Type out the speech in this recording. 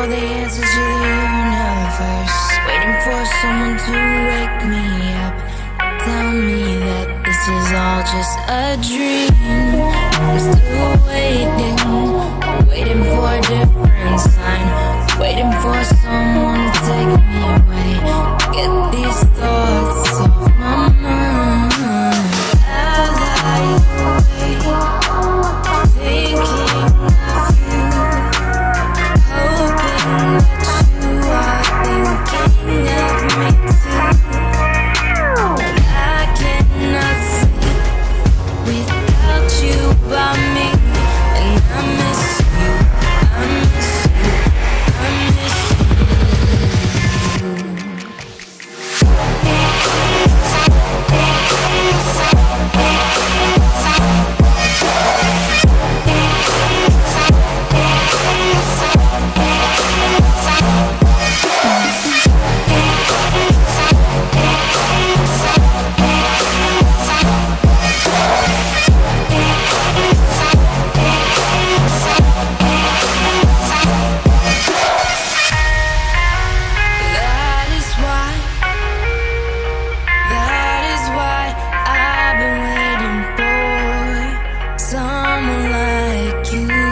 all the answers to the universe, waiting for someone to wake me up, tell me that this is all just a dream. I'm still waiting for a different sign, waiting for someone to take me away, get these thoughts off my mind. As I wait, thinking of you, hoping that you are thinking of me too. I cannot sleep without you by me, and I miss you, I miss you, I miss That is why I've been waiting for someone like you.